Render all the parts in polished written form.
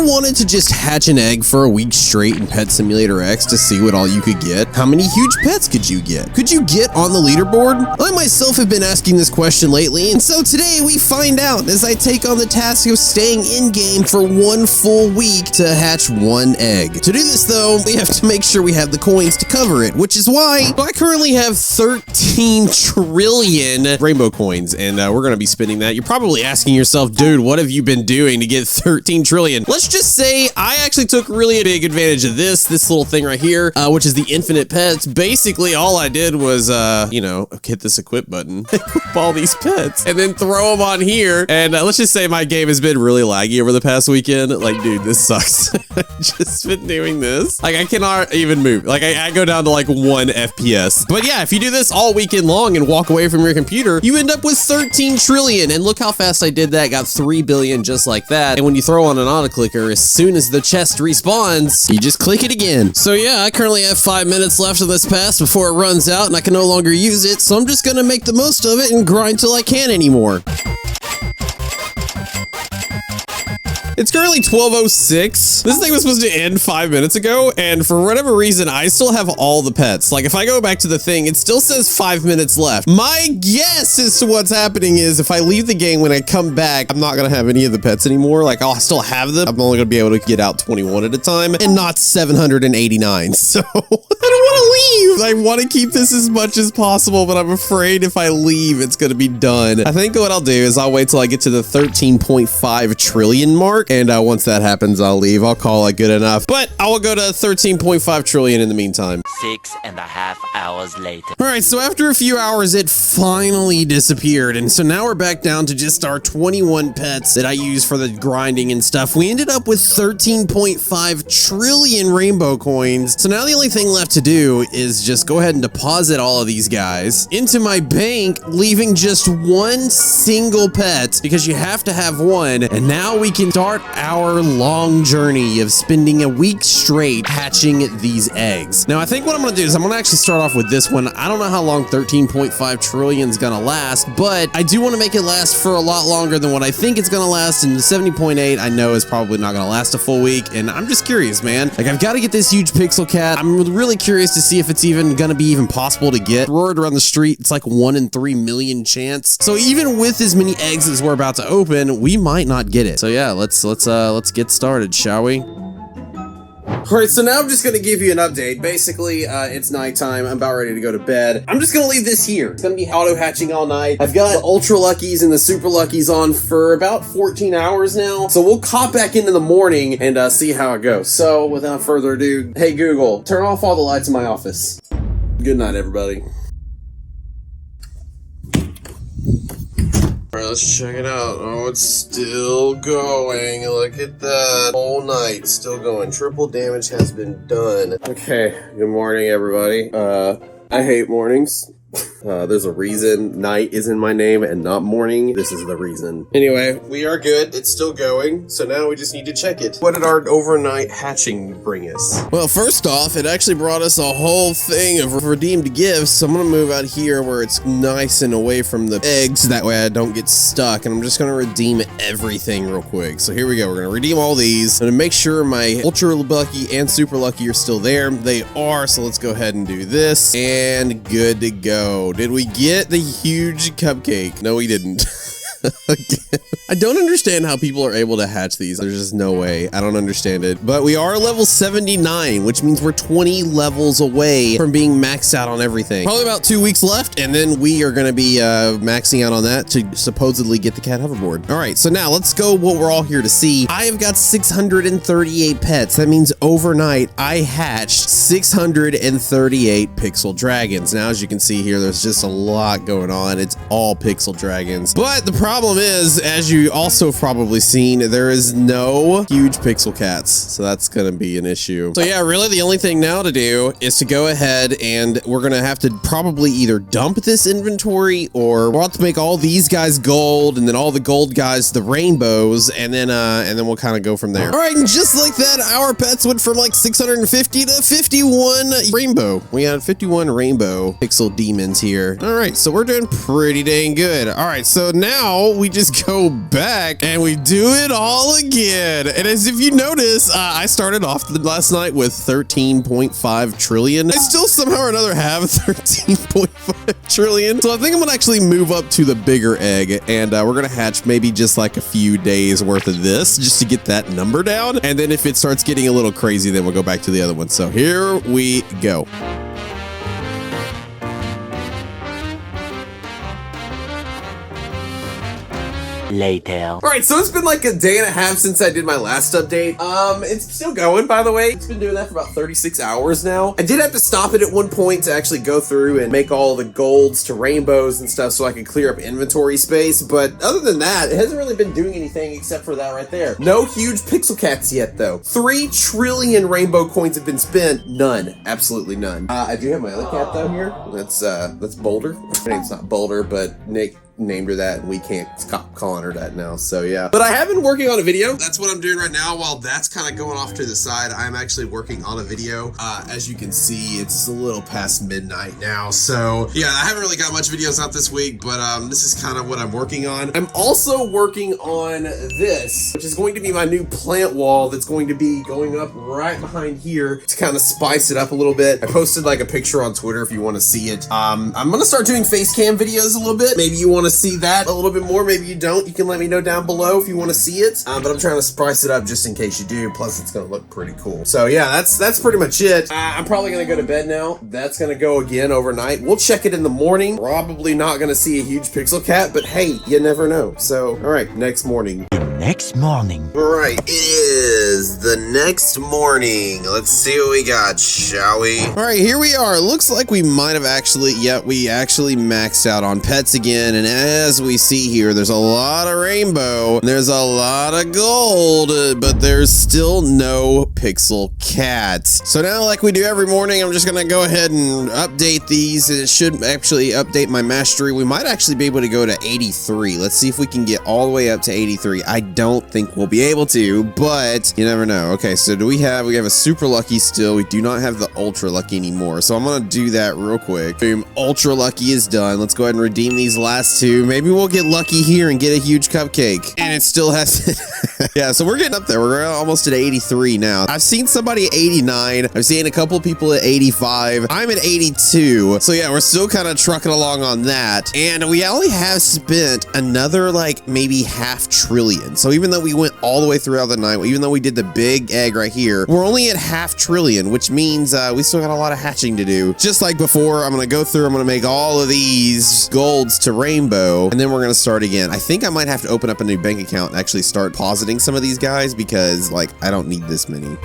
ever wanted to just hatch an egg for a week straight in Pet Simulator X to see what all you could get? How many huge pets could you get? Could you get on the leaderboard? I myself have been asking this question lately, and so today we find out as I take on the task of staying in-game for one full week to hatch one egg. To do this though, we have to make sure we have the coins to cover it, which is why I currently have 13 trillion rainbow coins, and we're gonna be spending that. You're probably asking yourself, dude, what have you been doing to get 13 trillion? Let's just say I actually took really a big advantage of this little thing right here, which is the infinite pets. Basically, all I did was, you know, hit this equip button, equip all these pets, and then throw them on here. And let's just say my game has been really laggy over the past weekend. Like, dude, this sucks. I've just been doing this. Like, I cannot even move. Like, I go down to like 1 FPS. But yeah, if you do this all weekend long and walk away from your computer, you end up with 13 trillion. And look how fast I did that. Got 3 billion just like that. And when you throw on an auto clicker, as soon as the chest respawns, you just click it again. So yeah, I currently have 5 minutes left of this pass before it runs out and I can no longer use it. So I'm just gonna make the most of it and grind till I can't anymore. It's currently 12:06. This thing was supposed to end 5 minutes ago, and for whatever reason, I still have all the pets. Like, if I go back to the thing, it still says 5 minutes left. My guess as to what's happening is if I leave the game, when I come back, I'm not gonna have any of the pets anymore. Like, I'll still have them. I'm only gonna be able to get out 21 at a time, and not 789. So, I don't want to leave. I want to keep this as much as possible, but I'm afraid if I leave, it's gonna be done. I think what I'll do is I'll wait till I get to the 13.5 trillion mark. And once that happens, I'll leave. I'll call it good enough. But I will go to 13.5 trillion in the meantime. 6.5 hours later. All right, so after a few hours, it finally disappeared. And so now we're back down to just our 21 pets that I use for the grinding and stuff. We ended up with 13.5 trillion rainbow coins. So now the only thing left to do is just go ahead and deposit all of these guys into my bank, leaving just one single pet because you have to have one. And now we can start our long journey of spending a week straight hatching these eggs. Now, I think what I'm gonna do is I'm gonna actually start off with this one. I don't know how long 13.5 trillion is gonna last, but I do want to make it last for a lot longer than what I think it's gonna last. And 70.8 I know is probably not gonna last a full week, and I'm just curious, man. Like, I've got to get this huge pixel cat. I'm really curious to see if it's even gonna be possible to get. Roared around the street, it's like 1 in 3 million chance. So even with as many eggs as we're about to open, we might not get it. So yeah, let's get started, shall we? All right, so now I'm just going to give you an update. Basically, it's nighttime. I'm about ready to go to bed. I'm just going to leave this here. It's going to be auto hatching all night. I've got the ultra luckies and the super luckies on for about 14 hours now. So we'll cop back in the morning and see how it goes. So without further ado, hey Google, turn off all the lights in my office. Good night, everybody. Alright, let's check it out. Oh, it's still going. Look at that. Whole night, still going. Triple damage has been done. Okay, good morning, everybody. I hate mornings. There's a reason night is in my name and not morning. This is the reason. Anyway, we are good. It's still going. So now we just need to check it. What did our overnight hatching bring us? Well, first off, it actually brought us a whole thing of redeemed gifts. So I'm going to move out here where it's nice and away from the eggs. That way I don't get stuck. And I'm just going to redeem everything real quick. So here we go. We're going to redeem all these. I'm going to make sure my ultra lucky and super lucky are still there. They are. So let's go ahead and do this. And good to go. Did we get the huge cupcake? No, we didn't. I don't understand how people are able to hatch these. There's just no way. I don't understand it. But we are level 79, which means we're 20 levels away from being maxed out on everything. Probably about 2 weeks left, and then we are going to be maxing out on that to supposedly get the cat hoverboard. All right, so now let's go what we're all here to see. I have got 638 pets. That means overnight I hatched 638 pixel dragons. Now, as you can see here, there's just a lot going on. It's all pixel dragons. But the problem is, as you also probably seen, there is no huge pixel cats, so that's gonna be an issue. So yeah, really the only thing now to do is to go ahead and we're gonna have to probably either dump this inventory, or we'll have to make all these guys gold and then all the gold guys the rainbows, and then we'll kind of go from there. All right, and just like that, our pets went from like 650 to 51 rainbow. We had 51 rainbow pixel demons here. All right, so we're doing pretty dang good. All right, so now now we just go back and we do it all again. And as if you notice, I started off last night with 13.5 trillion. I still somehow or another have 13.5 trillion. So I think I'm gonna actually move up to the bigger egg, and we're gonna hatch maybe just like a few days worth of this just to get that number down. And then if it starts getting a little crazy, then we'll go back to the other one. So here we go. Later. Alright, so it's been like a day and a half since I did my last update. It's still going, by the way. It's been doing that for about 36 hours now. I did have to stop it at one point to actually go through and make all the golds to rainbows and stuff so I could clear up inventory space, but other than that, it hasn't really been doing anything except for that right there. No huge pixel cats yet, though. 3 trillion rainbow coins have been spent. None. Absolutely none. I do have my other cat, though, here. That's Boulder. Her name's not Boulder, but Nick named her that, and we can't stop calling her that now, so yeah. But I have been working on a video. That's what I'm doing right now. While that's kind of going off to the side, I'm actually working on a video. As you can see, it's a little past midnight now, so yeah, I haven't really got much videos out this week, but this is kind of what I'm working on. I'm also working on this, which is going to be my new plant wall that's going to be going up right behind here to kind of spice it up a little bit. I posted like a picture on Twitter if you want to see it. I'm gonna start doing face cam videos a little bit. Maybe you want to see that a little bit more, maybe you don't. You can let me know down below if you want to see it, but I'm trying to spice it up just in case you do, plus it's gonna look pretty cool. So yeah, that's pretty much it. I'm probably gonna go to bed now. That's gonna go again overnight. We'll check it in the morning. Probably not gonna see a huge pixel cat, but hey, you never know. So all right, next morning. Next morning. All right, it is the next morning. Let's see what we got, shall we? All right, here we are. Looks like we might have actually, we actually maxed out on pets again. And as we see here, there's a lot of rainbow, there's a lot of gold, but there's still no pixel cats. So now, like we do every morning, I'm just gonna go ahead and update these. It should actually update my mastery. We might actually be able to go to 83. Let's see if we can get all the way up to 83. I don't think we'll be able to, but you never know. Okay, so we have a super lucky still. We do not have the ultra lucky anymore. So I'm gonna do that real quick. Boom, ultra lucky is done. Let's go ahead and redeem these last two. Maybe we'll get lucky here and get a huge cupcake. And it still has yeah, so we're getting up there. We're almost at 83 now. I've seen somebody at 89. I've seen a couple people at 85. I'm at 82. So yeah, we're still kind of trucking along on that. And we only have spent another like maybe half trillion. So even though we went all the way throughout the night, even though we did the big egg right here, we're only at half trillion, which means we still got a lot of hatching to do. Just like before, I'm gonna go through, I'm gonna make all of these golds to rainbow, and then we're gonna start again. I think I might have to open up a new bank account and actually start positing some of these guys because like I don't need this many.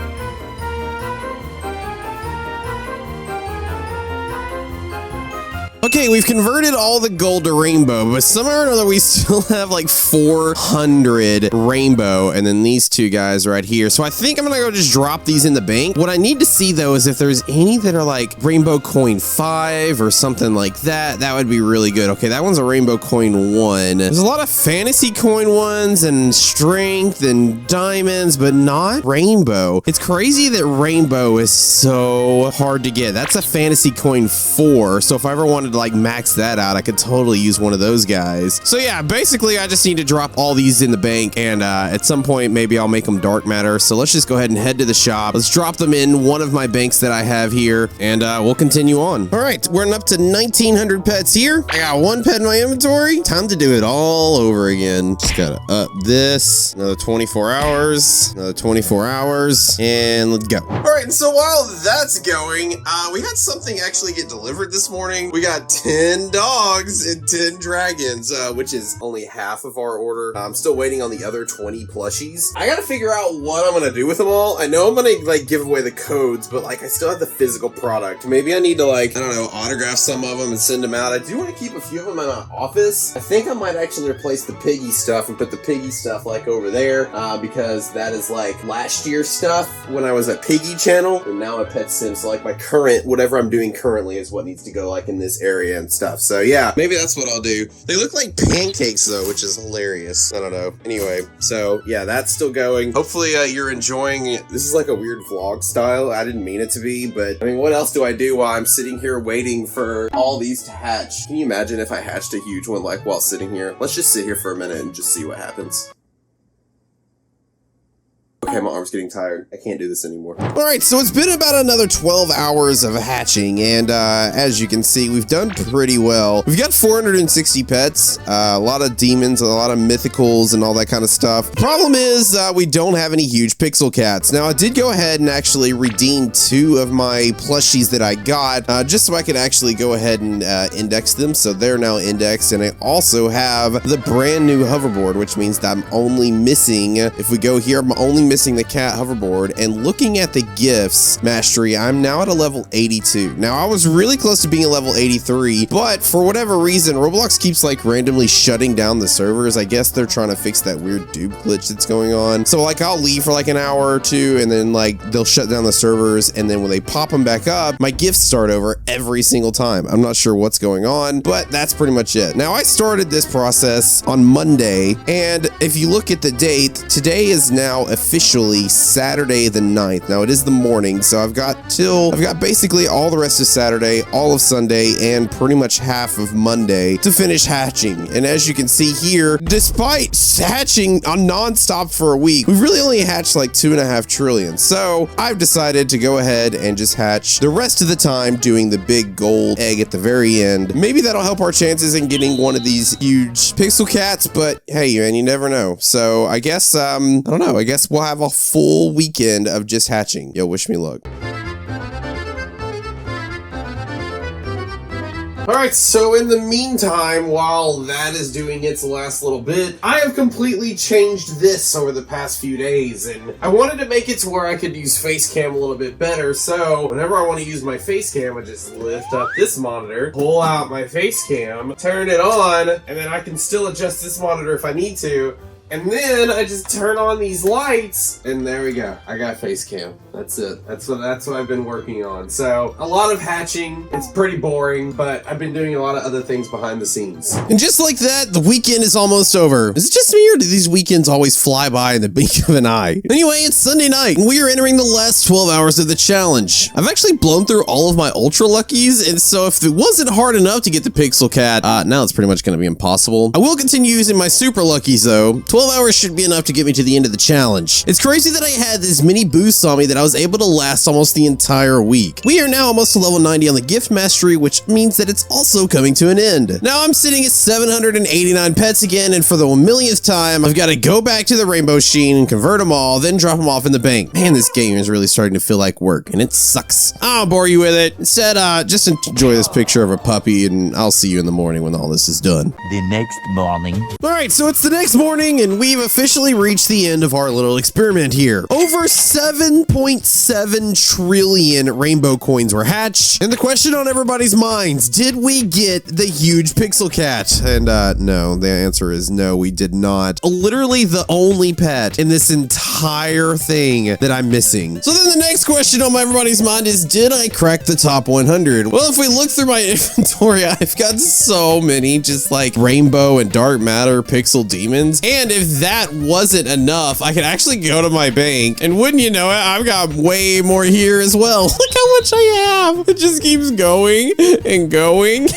Okay, we've converted all the gold to rainbow, but somehow or another we still have like 400 rainbow, and then these two guys right here. So I think I'm gonna go just drop these in the bank. What I need to see though is if there's any that are like rainbow coin 5 or something like that. That would be really good. Okay, that one's a rainbow coin 1. There's a lot of fantasy coin ones and strength and diamonds, but not rainbow. It's crazy that rainbow is so hard to get. That's a fantasy coin 4. So if I ever wanted to like max that out, I could totally use one of those guys. So yeah, basically I just need to drop all these in the bank, and at some point maybe I'll make them dark matter. So let's just go ahead and head to the shop. Let's drop them in one of my banks that I have here, and we'll continue on. All right, we're up to 1900 pets here. I got 1 pet in my inventory. Time to do it all over again. Just gotta up this, another 24 hours, another 24 hours, and let's go. All right, so while that's going, we had something actually get delivered this morning. We got 10 dogs and 10 dragons, which is only half of our order. I'm still waiting on the other 20 plushies. I gotta figure out what I'm gonna do with them all. I know I'm gonna like give away the codes, but like I still have the physical product. Maybe I need to like, I don't know, autograph some of them and send them out. I do want to keep a few of them in my office. I think I might actually replace the piggy stuff and put the piggy stuff like over there, because that is like last year's stuff when I was at Piggy channel, and now at Pet Sim. So like my current, whatever I'm doing currently is what needs to go like in this area. very end stuff. So yeah, maybe that's what I'll do. They look like pancakes though, which is hilarious. I don't know. Anyway, so yeah, that's still going. Hopefully you're enjoying it. This is like a weird vlog style. I didn't mean it to be, but I mean, what else do I do while I'm sitting here waiting for all these to hatch? Can you imagine if I hatched a huge one like while sitting here? Let's just sit here for a minute and just see what happens. Okay, my arm's getting tired. I can't do this anymore. All right, so it's been about another 12 hours of hatching, and as you can see, we've done pretty well. We've got 460 pets, a lot of demons, a lot of mythicals, and all that kind of stuff. The problem is we don't have any huge pixel cats. Now, I did go ahead and actually redeem 2 of my plushies that I got, just so I could actually go ahead and index them, so they're now indexed, and I also have the brand new hoverboard, which means that I'm only missing, if we go here, I'm only missing the cat hoverboard. And looking at the gifts mastery, I'm now at a level 82. Now, I was really close to being a level 83, but for whatever reason, Roblox keeps like randomly shutting down the servers. I guess they're trying to fix that weird dupe glitch that's going on. So like I'll leave for like an hour or two, and then like they'll shut down the servers, and then when they pop them back up, my gifts start over every single time. I'm not sure what's going on, but that's pretty much it. Now, I started this process on Monday, and if you look at the date, today is now officially Saturday the 9th. Now, it is the morning, so I've got basically all the rest of Saturday, all of Sunday, and pretty much half of Monday to finish hatching. And as you can see here, despite hatching on non-stop for a week, we've really only hatched like 2.5 trillion. So I've decided to go ahead and just hatch the rest of the time, doing the big gold egg at the very end. Maybe that'll help our chances in getting one of these huge pixel cats, but hey, man, you never know. So I guess, I don't know, I guess we'll have a full weekend of just hatching. Yo, wish me luck. Alright, so in the meantime, while that is doing its last little bit, I have completely changed this over the past few days, and I wanted to make it to where I could use face cam a little bit better, so whenever I want to use my face cam, I just lift up this monitor, pull out my face cam, turn it on, and then I can still adjust this monitor if I need to. And then I just turn on these lights, and there we go. I got face cam. That's it. That's what I've been working on. So a lot of hatching. It's pretty boring, but I've been doing a lot of other things behind the scenes. And just like that, the weekend is almost over. Is it just me, or do these weekends always fly by in the blink of an eye? Anyway, it's Sunday night, and we are entering the last 12 hours of the challenge. I've actually blown through all of my ultra luckies, and so if it wasn't hard enough to get the pixel cat, now it's pretty much going to be impossible. I will continue using my super luckies though. 12 hours should be enough to get me to the end of the challenge. It's crazy that I had this many boosts on me that I was able to last almost the entire week. We are now almost to level 90 on the gift mastery, which means that it's also coming to an end. Now I'm sitting at 789 pets again, and for the millionth time, I've got to go back to the rainbow sheen and convert them all, then drop them off in the bank. Man, this game is really starting to feel like work, and it sucks. I'll bore you with it. Instead, just enjoy this picture of a puppy, and I'll see you in the morning when all this is done. The next morning. All right, so it's the next morning, and we've officially reached the end of our little experiment here. Over 7.7 trillion rainbow coins were hatched, and the question on everybody's minds, did we get the huge pixel cat? And no, the answer is no, we did not. Literally the only pet in this entire thing that I'm missing. So then the next question on everybody's mind is, did I crack the top 100? Well, if we look through my inventory, I've got so many just like rainbow and dark matter pixel demons, and if that wasn't enough, I could actually go to my bank, and wouldn't you know it, I've got way more here as well. Look how much I have. It just keeps going and going.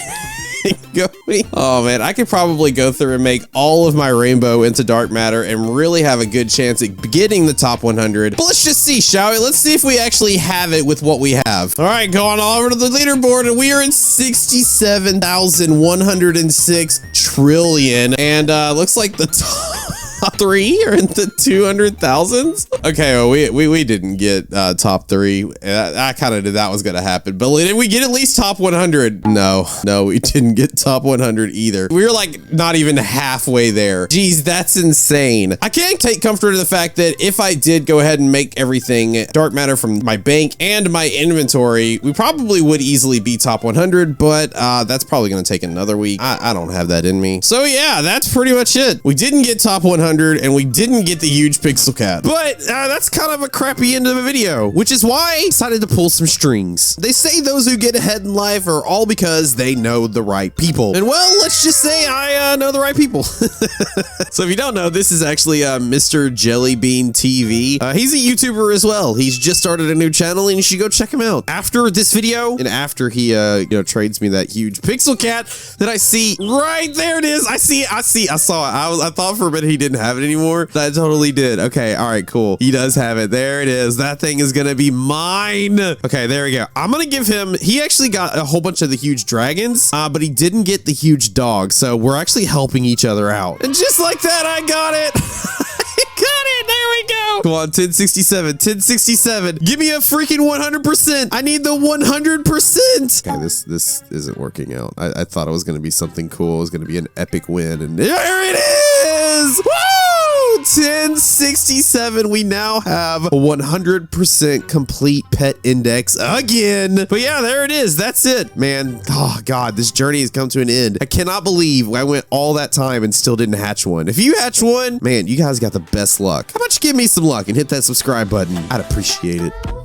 Going. Oh man, I could probably go through and make all of my rainbow into dark matter and really have a good chance at getting the top 100. But let's just see, shall we? Let's see if we actually have it with what we have. All right, going all over to the leaderboard, and we are in 67,106 trillion, and looks like the top 3 are in the 200,000s. Okay, well, we didn't get top 3. I kind of knew that was gonna happen, but did we get at least top 100? No, we didn't get top 100 either. We were like not even halfway there. Geez, that's insane. I can't take comfort in the fact that if I did go ahead and make everything dark matter from my bank and my inventory, we probably would easily be top 100, but that's probably gonna take another week. I don't have that in me. So yeah, that's pretty much it. We didn't get top 100. 100, and we didn't get the huge pixel cat. But that's kind of a crappy end of the video, which is why I decided to pull some strings. They say those who get ahead in life are all because they know the right people. And well, let's just say I know the right people. So if you don't know, this is actually Mr. Jellybean TV. He's a YouTuber as well. He's just started a new channel, and you should go check him out. After this video, and after he trades me that huge pixel cat that I see right there, it is. I saw it. I thought for a minute he didn't have it anymore. I totally did. Okay, all right, cool. He does have it. There it is. That thing is gonna be mine. Okay, there we go. I'm gonna give him. He actually got a whole bunch of the huge dragons, but he didn't get the huge dog. So we're actually helping each other out. And just like that, I got it. I got it. There we go. Come on, 1067. 1067. Give me a freaking 100%. I need the 100%. Okay, this isn't working out. I thought it was gonna be something cool. It was gonna be an epic win, and there it is. Woo! 1067. We now have a 100% complete pet index again. But yeah, there it is. That's it, man. Oh God, this journey has come to an end. I cannot believe I went all that time and still didn't hatch one. If you hatch one, man, you guys got the best luck. How about you give me some luck and hit that subscribe button? I'd appreciate it.